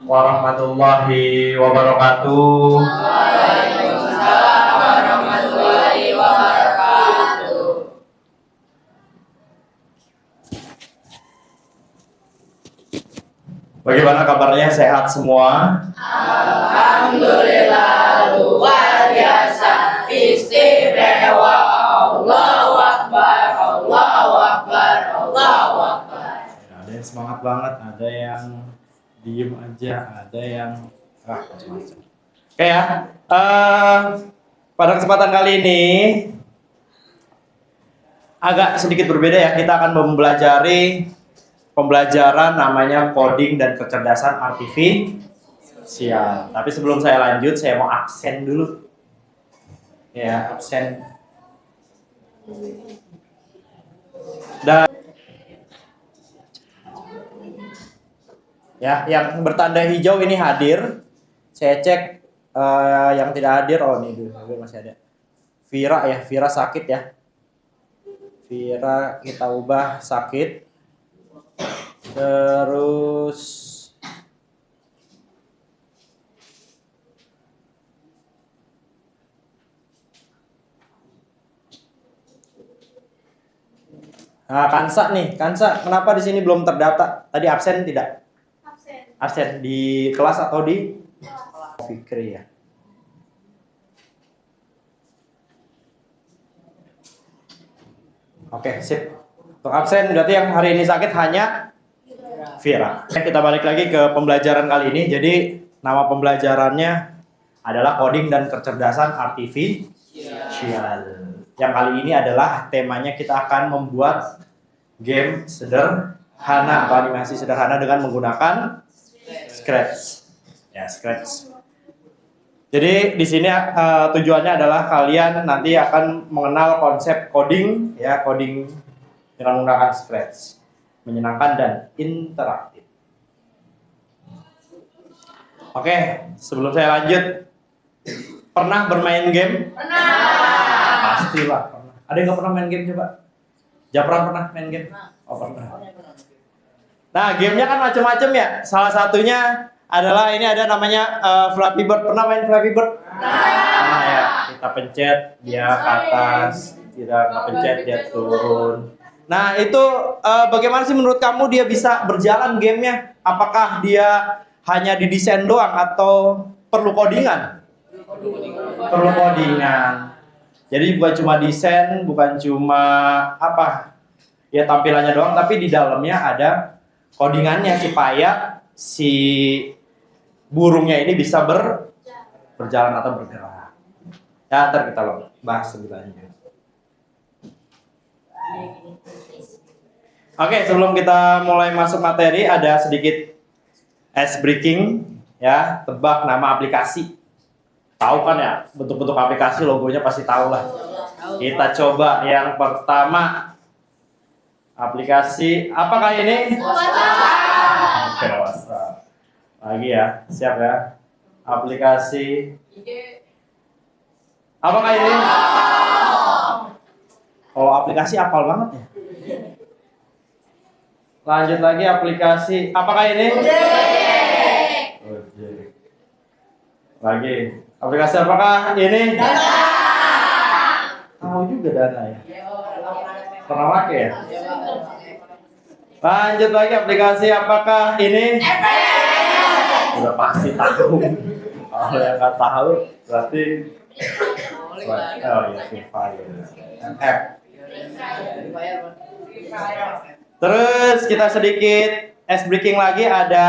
warahmatullahi wabarakatuh. Waalaikumsalam warahmatullahi wabarakatuh. Bagaimana kabarnya? Sehat semua? Alhamdulillah luar biasa, istimewa. Allahu Akbar, Allahu Akbar, Allahu Akbar. Ada yang semangat banget, ada yang diem aja, ada yang macam-macam. Oke ya, pada kesempatan kali ini agak sedikit berbeda ya. Kita akan mempelajari pembelajaran namanya coding dan kecerdasan artifisial. Tapi sebelum saya lanjut, saya mau absen dulu. Ya, absen. Dan ya, yang bertanda hijau ini hadir. Saya cek yang tidak hadir. Oh, ini dulu masih ada. Vira ya, Vira sakit ya. Vira kita ubah sakit. Terus nah, Kansa nih, Kansa, kenapa di sini belum terdata? Tadi absen tidak? Absen di kelas atau di Fikri ya? Oke, sip. Untuk absen berarti yang hari ini sakit hanya Vira. Kita balik lagi ke pembelajaran kali ini. Jadi nama pembelajarannya adalah coding dan kecerdasan artifisial. Yang kali ini adalah temanya kita akan membuat game sederhana atau animasi sederhana dengan menggunakan Scratch. Ya, Scratch. Jadi di sini tujuannya adalah kalian nanti akan mengenal konsep coding, ya, coding dengan menggunakan Scratch, menyenangkan dan interaktif. Oke, sebelum saya lanjut, pernah bermain game? Pernah. Pastilah pernah. Ada yang nggak pernah main game coba? Japran pernah main game? Oh, pernah. Nah, gamenya kan macam-macam ya. Salah satunya adalah ini ada namanya Flappy Bird. Pernah main Flappy Bird? Nah ya, kita pencet dia ke atas, kita pencet dia turun. Nah itu bagaimana sih menurut kamu dia bisa berjalan gamenya? Apakah dia hanya didesain doang atau perlu codingan? Perlu codingan. Jadi bukan cuma desain, bukan cuma apa ya tampilannya doang, tapi di dalamnya ada codingannya supaya si burungnya ini bisa berjalan atau bergerak. Ya, ntar kita bahas lebih lanjut. Oke, sebelum kita mulai masuk materi, ada sedikit ice breaking, ya. Tebak nama aplikasi. Tahu kan ya, bentuk-bentuk aplikasi, logonya pasti tahu lah. Kita coba yang pertama. Aplikasi apakah ini? WhatsApp. Oke, WhatsApp. Lagi ya, siap ya. Aplikasi apakah ini? Oh, aplikasi apal banget ya. Lanjut lagi, aplikasi apakah ini? Ojek. Lagi, aplikasi apakah ini? Dana. Tahu juga Dana ya. Pernah pakai ya? Lanjut lagi, aplikasi apakah ini? Udah pasti tahu. Kalau yang nggak tahu berarti oh ya, Free Fire. App. Terus kita sedikit ice breaking lagi, ada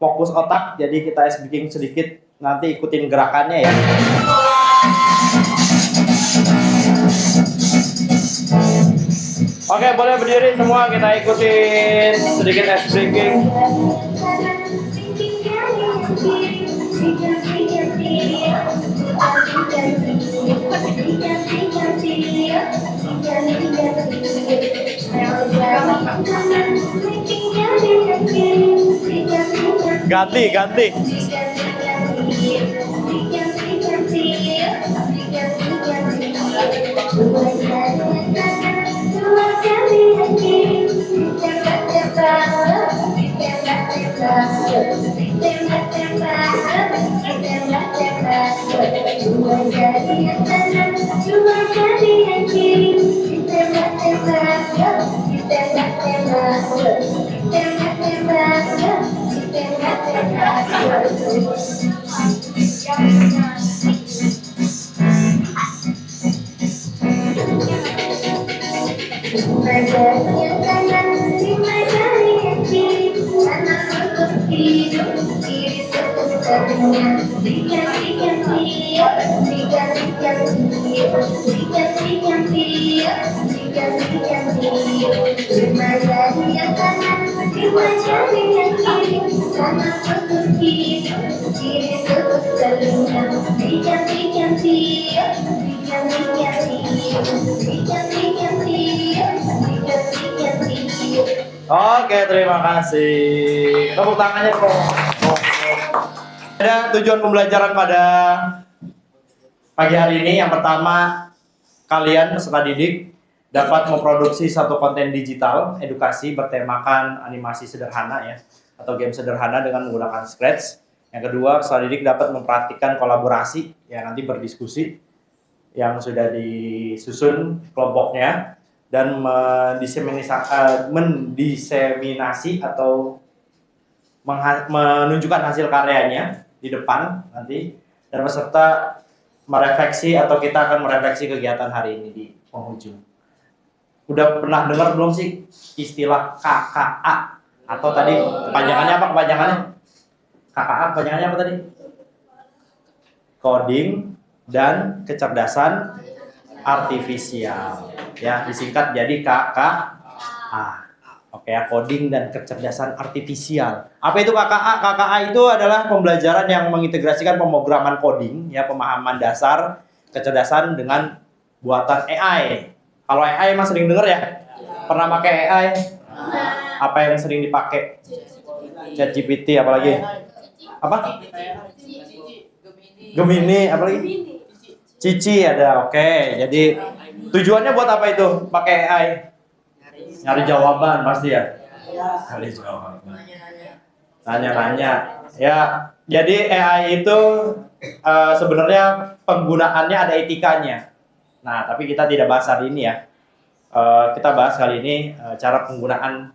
fokus otak. Jadi kita ice breaking sedikit, nanti ikutin gerakannya ya. Oke, boleh berdiri semua, kita ikutin sedikit ice breaking. Ganti. Oke, terima kasih. Tepuk tangannya kok. Ada tujuan pembelajaran pada pagi hari ini. Yang pertama, kalian peserta didik dapat memproduksi satu konten digital edukasi bertemakan animasi sederhana ya, atau game sederhana dengan menggunakan Scratch. Yang kedua, peserta didik dapat mempraktikkan kolaborasi yang nanti berdiskusi yang sudah disusun kelompoknya dan mendiseminasi atau menunjukkan hasil karyanya di depan nanti, dan peserta merefleksi atau kita akan merefleksi kegiatan hari ini di penghujung. Udah pernah dengar belum sih istilah KKA? Atau tadi kepanjangannya apa kepanjangannya? KKA kepanjangannya apa tadi? Coding dan kecerdasan artifisial. Ya, disingkat jadi KKA. Oke ya, coding dan kecerdasan artifisial. Apa itu KKA? KKA itu adalah pembelajaran yang mengintegrasikan pemrograman coding, ya, pemahaman dasar kecerdasan dengan buatan AI. Kalau AI emang sering denger ya? Pernah pakai AI? Apa yang sering dipakai? ChatGPT, apalagi? Apa? Gemini, apalagi? Cici ada. Oke, jadi tujuannya buat apa itu? Pakai AI? Nyari jawaban pasti ya? Nyari jawaban. Nanya-nanya. Ya, jadi AI itu sebenarnya penggunaannya ada etikanya. Nah, tapi kita tidak bahas hari ini ya. Kita bahas kali ini cara penggunaan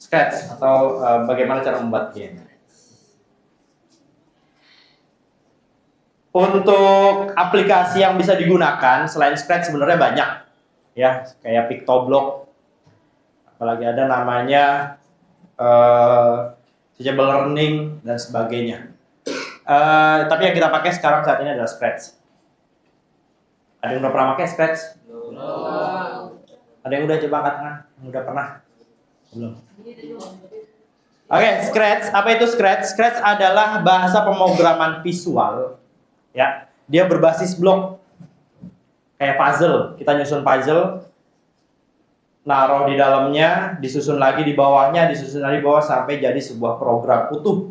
Scratch atau bagaimana cara membuat game. Untuk aplikasi yang bisa digunakan selain Scratch sebenarnya banyak, ya, kayak Pictoblock, apalagi ada namanya Teachable Learning dan sebagainya. Tapi yang kita pakai sekarang saat ini adalah Scratch. Ada yang udah pernah pakai Scratch? Belum. Ada yang udah coba angkat tangan? Yang udah pernah? Belum. Oke, Scratch. Apa itu Scratch? Scratch adalah bahasa pemrograman visual. Ya, dia berbasis blok. Kayak puzzle. Kita nyusun puzzle, naruh di dalamnya, disusun lagi di bawahnya, disusun lagi di bawah sampai jadi sebuah program utuh.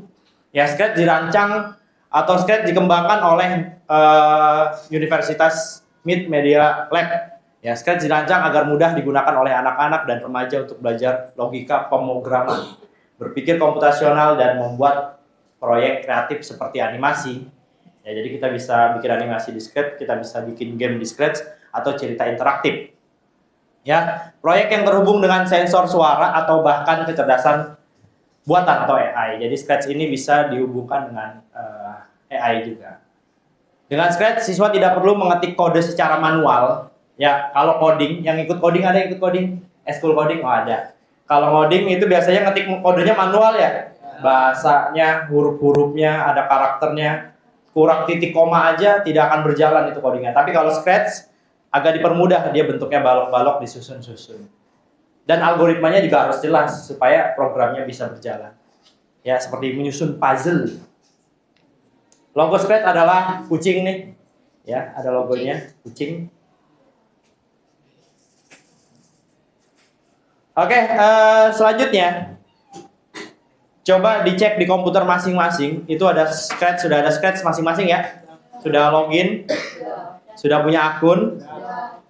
Ya, Scratch dirancang atau Scratch dikembangkan oleh Universitas Mid Media Lab. Ya, Scratch dirancang agar mudah digunakan oleh anak-anak dan remaja untuk belajar logika pemrograman, berpikir komputasional dan membuat proyek kreatif seperti animasi. Ya, jadi kita bisa bikin animasi di Scratch, kita bisa bikin game di Scratch atau cerita interaktif. Ya, proyek yang terhubung dengan sensor suara atau bahkan kecerdasan buatan atau AI. Jadi Scratch ini bisa dihubungkan dengan AI juga. Dengan Scratch, siswa tidak perlu mengetik kode secara manual. Ya, kalau coding, yang ikut coding ada yang ikut coding? School coding? Oh, ada. Kalau coding itu biasanya ngetik kodenya manual ya. Bahasanya, huruf-hurufnya, ada karakternya. Kurang titik koma aja tidak akan berjalan itu codingnya. Tapi kalau Scratch agak dipermudah, dia bentuknya balok-balok disusun-susun. Dan algoritmanya juga harus jelas supaya programnya bisa berjalan. Ya, seperti menyusun puzzle. Logo Scratch adalah kucing nih. Ya, ada logonya, kucing. Oke, selanjutnya coba dicek di komputer masing-masing. Itu ada Scratch, sudah ada Scratch masing-masing ya? Sudah login? Sudah punya akun?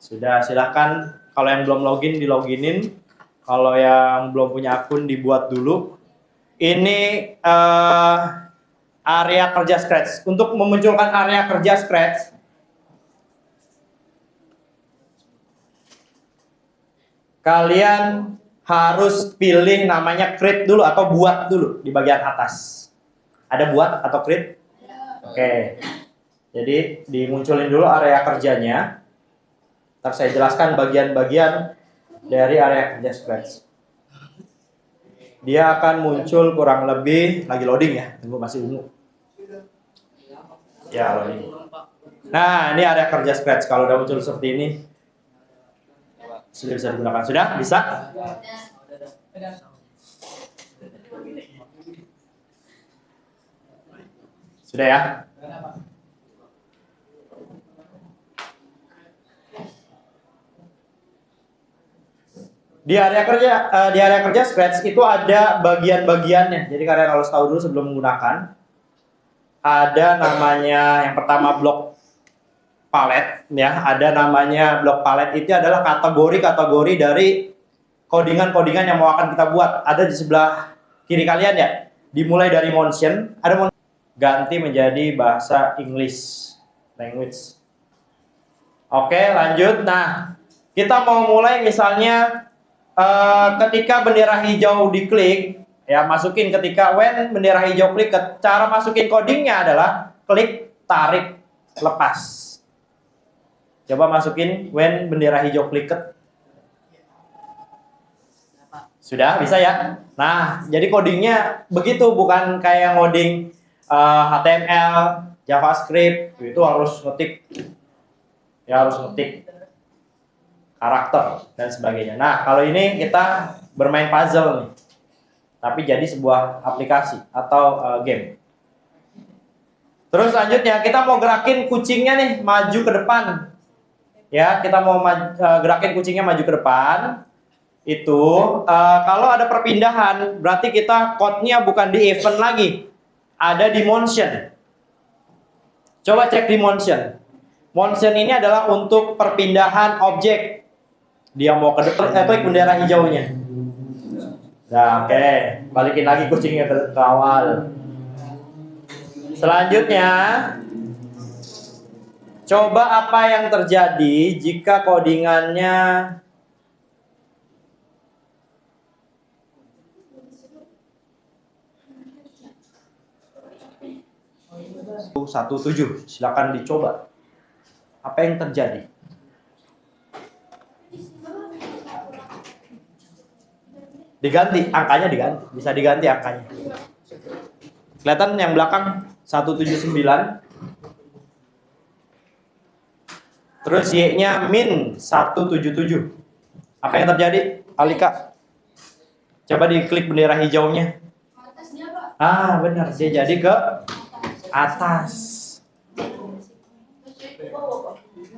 Sudah, silahkan. Kalau yang belum login, diloginin. Kalau yang belum punya akun, dibuat dulu. Ini area kerja Scratch. Untuk memunculkan area kerja Scratch, kalian harus pilih namanya create dulu atau buat dulu di bagian atas. Ada buat atau create? Oke. Jadi dimunculin dulu area kerjanya. Ntar saya jelaskan bagian-bagian dari area kerja Scratch. Dia akan muncul kurang lebih, lagi loading ya, tunggu masih ungu. Ya, loading. Nah, ini area kerja Scratch. Kalau udah muncul seperti ini, sudah bisa digunakan. Sudah? Bisa? Sudah ya? Di area kerja Scratch itu ada bagian-bagiannya. Jadi kalian harus tahu dulu sebelum menggunakan. Ada namanya yang pertama blok palet ya, ada namanya blok palet. Itu adalah kategori-kategori dari codingan-codingan yang mau akan kita buat. Ada di sebelah kiri kalian ya. Dimulai dari motion, ada ganti menjadi bahasa English language. Oke, lanjut. Nah, kita mau mulai misalnya ketika bendera hijau diklik, ya masukin ketika when bendera hijau klik, cara masukin codingnya adalah klik, tarik, lepas. Coba masukin when bendera hijau klik. Sudah bisa ya? Nah, jadi codingnya begitu, bukan kayak ngoding HTML, JavaScript, itu harus ngetik, ya harus ngetik karakter dan sebagainya. Nah, kalau ini kita bermain puzzle nih, tapi jadi sebuah aplikasi atau game. Terus selanjutnya kita mau gerakin kucingnya nih maju ke depan. Ya, kita mau gerakin kucingnya maju ke depan. Itu kalau ada perpindahan berarti kita code-nya bukan di event lagi, ada di motion. Coba cek di motion. Motion ini adalah untuk perpindahan objek. Dia mau ke depan, klik bendera hijaunya. Nah, oke, balikin lagi kucingnya ke awal. Selanjutnya, coba apa yang terjadi jika codingannya 17. Silakan dicoba. Apa yang terjadi? Diganti, angkanya diganti. Bisa diganti angkanya. Kelihatan yang belakang 179. Terus Y-nya min 177. Apa yang terjadi? Alika. Coba diklik bendera hijaunya. Ah, benar. Dia jadi ke atas.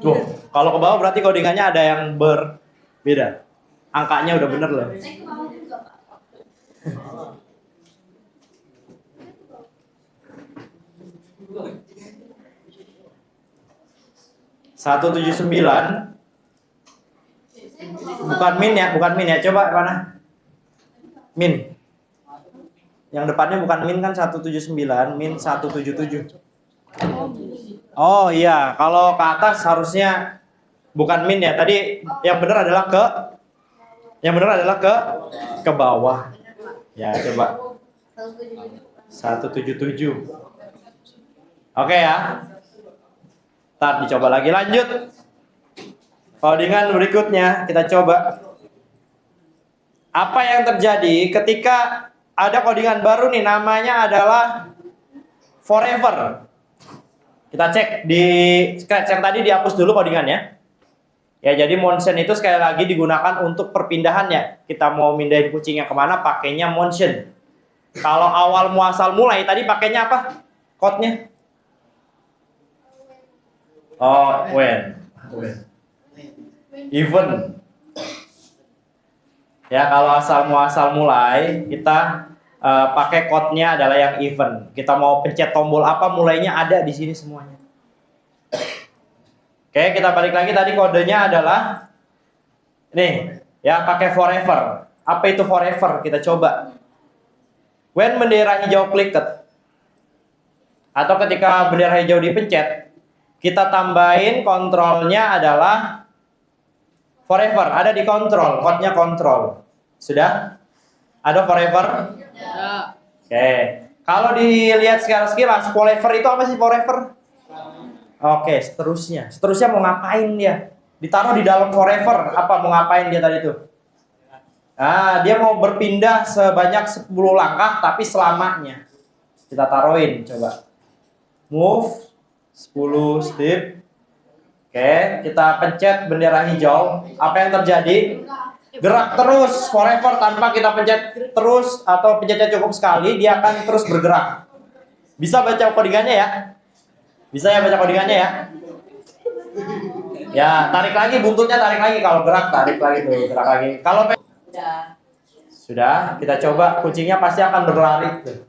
Tuh, kalau ke bawah berarti codingannya ada yang berbeda. Angkanya udah bener loh. Satu tujuh sembilan. Bukan min ya, coba mana? Min. Yang depannya bukan min kan 179, min 177. Oh iya, kalau ke atas harusnya bukan min ya. Tadi yang benar adalah ke bawah. Ya, coba. 177. Oke ya. Ntar dicoba lagi, lanjut. Codingan berikutnya kita coba. Apa yang terjadi ketika ada codingan baru nih, namanya adalah forever. Kita cek di Scratch yang tadi, dihapus dulu codingannya. Ya, jadi motion itu sekali lagi digunakan untuk perpindahannya. Kita mau mindahin kucingnya kemana, pakainya motion. Kalau awal muasal mulai, tadi pakainya apa? Code-nya? Oh, when. Even. Ya, kalau asal muasal mulai, kita pakai code-nya adalah yang even. Kita mau pencet tombol apa, mulainya ada di sini semuanya. Oke, kita balik lagi, tadi kodenya adalah nih, ya pakai forever. Apa itu forever? Kita coba. When bendera hijau clicked, atau ketika bendera hijau dipencet, kita tambahin kontrolnya adalah Forever ada di kontrol, code-nya kontrol. Sudah? Ada forever? Ya. Oke. Kalau dilihat sekilas forever itu apa sih forever? Oke, seterusnya. Seterusnya mau ngapain dia? Ditaruh di dalam forever. Apa mau ngapain dia tadi itu? Nah, dia mau berpindah sebanyak 10 langkah tapi selamanya. Kita taruhin coba. Move 10 step. Oke, kita pencet bendera hijau. Apa yang terjadi? Gerak terus forever tanpa kita pencet terus atau pencetnya cukup sekali, dia akan terus bergerak. Bisa baca codingannya ya? Bisa ya baca codingannya ya? Ya, tarik lagi buntutnya, tarik lagi. Kalau gerak, tarik lagi tuh, gerak lagi. Kalau sudah, kita coba, kucingnya pasti akan berlari tuh.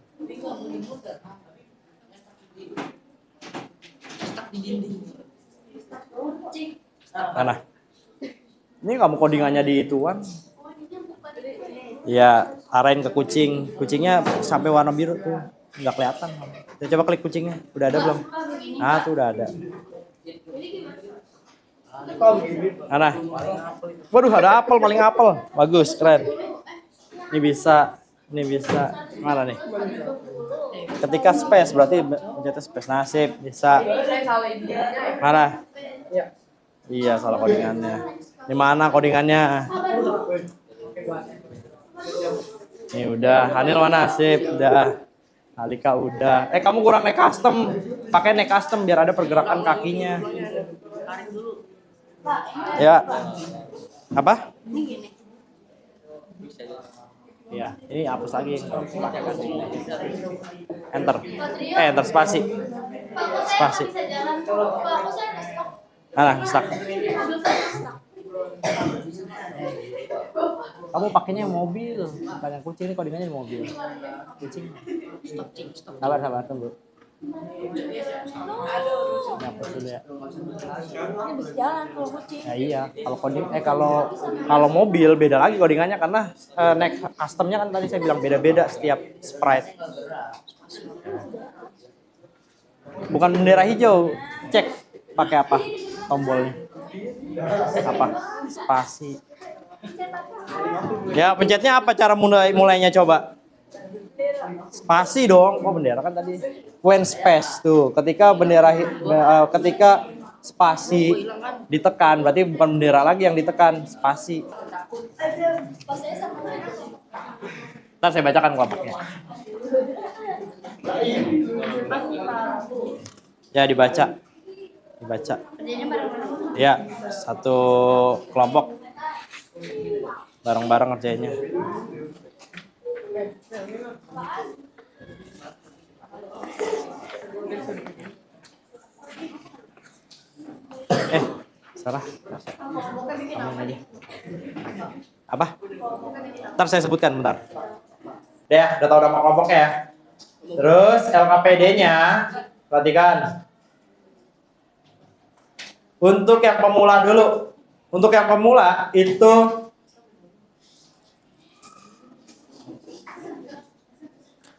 Mana? Ini kamu codingannya di ituan. Ya, arahin ke kucing. Kucingnya sampai warna biru tuh. Nggak kelihatan. Kita coba klik kucingnya. Udah ada belum? Ah, tuh udah ada. Mana? Waduh, ada apel, paling apel. Bagus, keren. Ini bisa. Mana nih? Ketika space berarti jatuh space. Nasib bisa. Mana? Iya, salah codingannya. Di mana codingannya? Ini udah. Hanil mana? Sip, udah. Alika udah. Kamu kurang naik custom. Pakai naik custom biar ada pergerakan kakinya. Ya. Apa? Ya, ini hapus lagi. Enter. Enter spasi. Spasi. Stuck. Kamu pakainya mobil, banyak kucing ini codingannya di mobil. Kucing. Sabar, tunggu. Hapus dulu ya. Ini bisa jalan kalau kucing. Ya iya, kalau coding kalau mobil beda lagi codingannya karena next customnya kan tadi saya bilang beda-beda setiap sprite. Bukan bendera hijau, cek pakai apa tombolnya? Apa? Spasi. Ya, pencetnya apa cara mulainya coba? Spasi dong. Oh, bendera kan tadi. When space tuh. Ketika ketika spasi ditekan, berarti bukan bendera lagi yang ditekan, spasi. Ntar saya bacakan kelompoknya. Ya, dibaca. Ya, satu kelompok. Bareng-bareng ngerjainnya. Salah. Kamu aja. Apa? Ntar saya sebutkan bentar. Udah tahu nama kelompoknya ya. Terus LKPD-nya, perhatikan. Untuk yang pemula dulu. Untuk yang pemula itu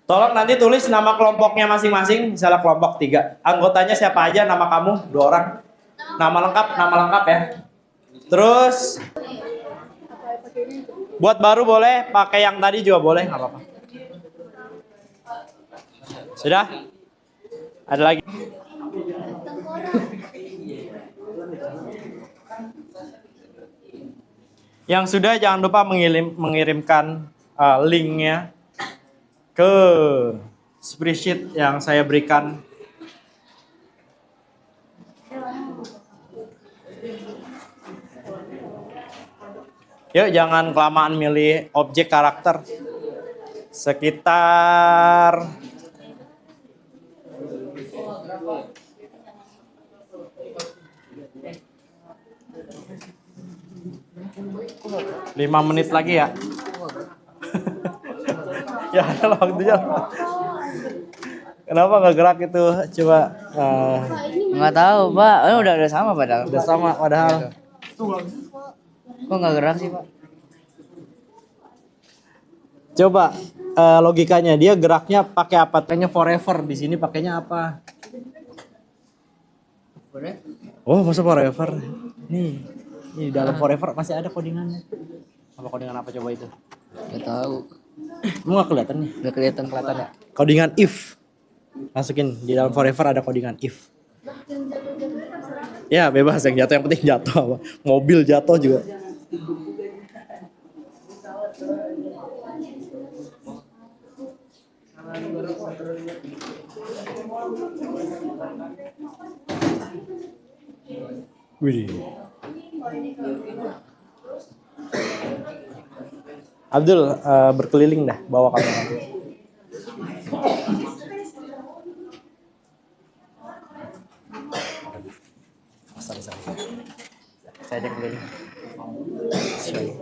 tolong nanti tulis nama kelompoknya masing-masing, misalnya kelompok 3. Anggotanya siapa aja, nama kamu 2 orang. Nama lengkap ya. Terus buat baru boleh, pakai yang tadi juga boleh, nggak apa-apa. Sudah? Ada lagi? Yang sudah jangan lupa mengirimkan linknya ke spreadsheet yang saya berikan. Yuk, jangan kelamaan milih objek karakter. Sekitar 5 menit lagi ya. Ya, ada waktunya. Kenapa nggak gerak itu? Coba. Nggak tahu, Pak. Udah sama padahal. Udah sama padahal. Kok nggak gerak sih, Pak? Coba logikanya dia geraknya pakai apa? Kayaknya forever, di sini pakainya apa? Oh, masa forever? Nih. Ini di dalam forever masih ada codingannya. Apa codingan apa coba itu? Gak tahu. Emang nggak kelihatan nih? Gak kelihatan Kelihatan ya? Codingan if. Masukin di dalam forever ada codingan if. Ya bebas yang jatuh, yang penting jatuh apa. Mobil jatuh juga. Wih. Abdul berkeliling dah bawa kamera. Sorry. Saya ajak keliling. Sorry.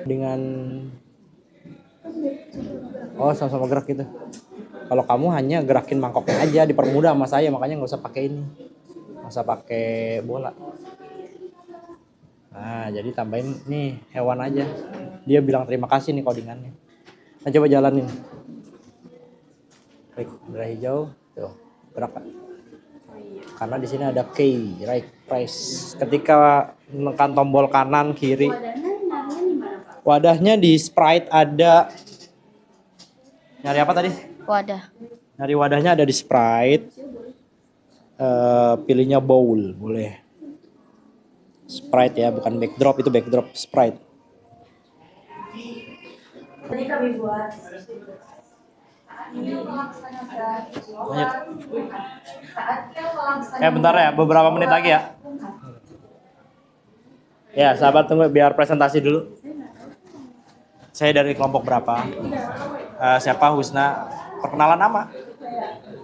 Dengan sama-sama gerak gitu. Kalau kamu hanya gerakin mangkoknya aja, dipermudah sama saya, makanya nggak usah pakai ini, nggak usah pakai bola. Nah, jadi tambahin nih hewan aja. Dia bilang terima kasih nih codingannya. Nah, coba jalanin. Klik merah hijau, tuh gerak Kak. Karena di sini ada K, right price. Ketika menekan tombol kanan kiri, wadahnya di Sprite ada. Nyari apa tadi? Wadah. Nyari wadahnya ada di Sprite. Pilihnya bowl, boleh. Sprite ya, bukan backdrop, itu backdrop Sprite. Tadi kami buat. Lanjut. Bentar ya, beberapa menit lagi ya. Ya, sahabat tunggu biar presentasi dulu. Saya dari kelompok berapa? Siapa Husna? Perkenalan nama?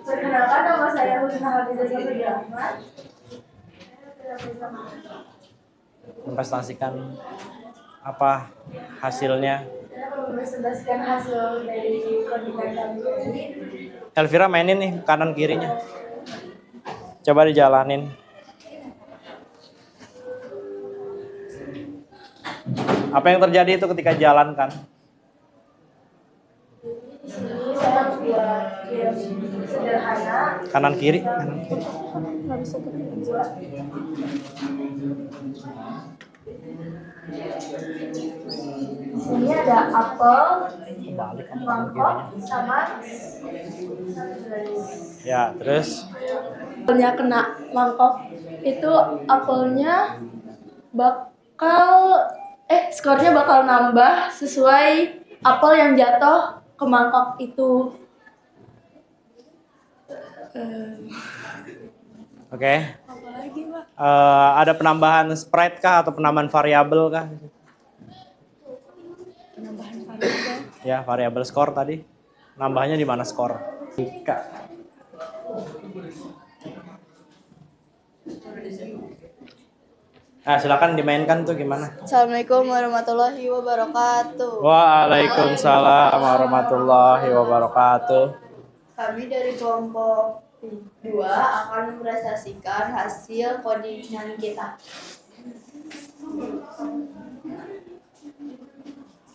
Perkenalkan, nama saya Husna Hafizah Sofia Ahmad. Mempresentasikan apa hasilnya? Mempresentasikan hasil dari codingan kami ini. Elvira mainin nih kanan kirinya. Coba dijalanin. Apa yang terjadi itu ketika jalankan? Di sini saya harus buat game sederhana. Kanan kiri, kanan kiri. Nggak bisa buat. Di sini ada apel, Balik kamu kanan mangkok, kirinya. sama Ya, terus apelnya kena mangkok itu apelnya bakal skornya bakal nambah sesuai apel yang jatuh ke mangkok itu. oke. Apa lagi, Pak? Ada penambahan sprite kah atau penambahan variabel kah? Penambahan variabel. Ya, variabel skor tadi. Nambahnya di mana skor? Ika. Nah, silakan dimainkan tuh gimana? Assalamualaikum warahmatullahi wabarakatuh. Waalaikumsalam warahmatullahi wabarakatuh. Kami dari kelompok 2 akan mempresentasikan hasil codingan kita.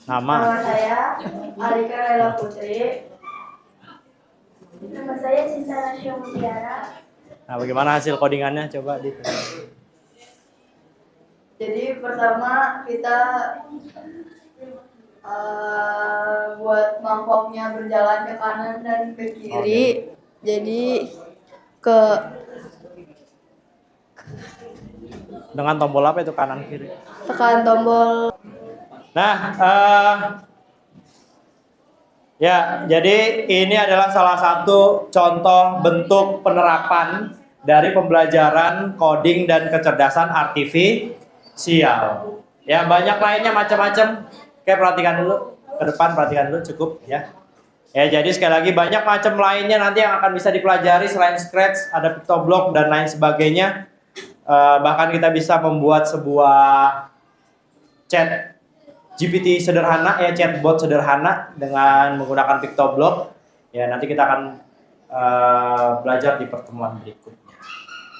Nama? Nama saya Alika Laila Putri. Nama saya Cinta Nasya Mutiara. Nah, bagaimana hasil codingannya? Coba di. Jadi pertama kita buat mangkoknya berjalan ke kanan dan ke kiri. Jadi ke Dengan tombol apa itu kanan kiri? tekan tombol. Nah, ya, jadi ini adalah salah satu contoh bentuk penerapan dari pembelajaran coding dan kecerdasan artifisial. Ya, banyak lainnya macam-macam. Oke, perhatikan dulu. Ke depan perhatikan dulu, cukup ya. Ya, jadi sekali lagi banyak macam lainnya nanti yang akan bisa dipelajari selain Scratch, ada PictoBlock dan lain sebagainya. Bahkan kita bisa membuat sebuah chat GPT sederhana, ya chatbot sederhana dengan menggunakan PictoBlock. Ya, nanti kita akan belajar di pertemuan berikutnya.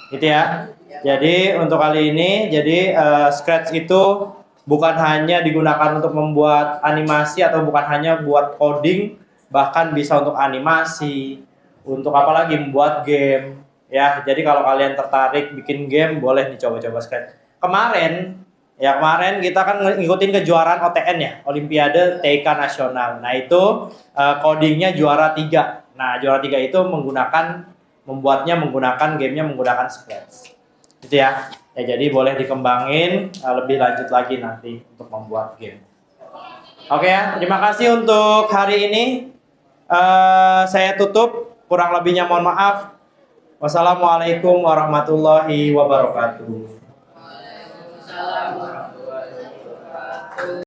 Gitu ya. Jadi untuk kali ini, jadi Scratch itu bukan hanya digunakan untuk membuat animasi atau bukan hanya buat coding, bahkan bisa untuk animasi, untuk apa lagi, membuat game ya. Jadi kalau kalian tertarik bikin game boleh dicoba-coba sekali. Kemarin kita kan ngikutin kejuaraan OTN ya, Olimpiade TK Nasional. Nah itu codingnya juara 3. Nah juara 3 itu membuatnya menggunakan gamenya menggunakan Scratch. Gitu ya. Jadi boleh dikembangin lebih lanjut lagi nanti untuk membuat game. Oke ya, terima kasih untuk hari ini. Saya tutup, kurang lebihnya mohon maaf. Wassalamualaikum warahmatullahi wabarakatuh.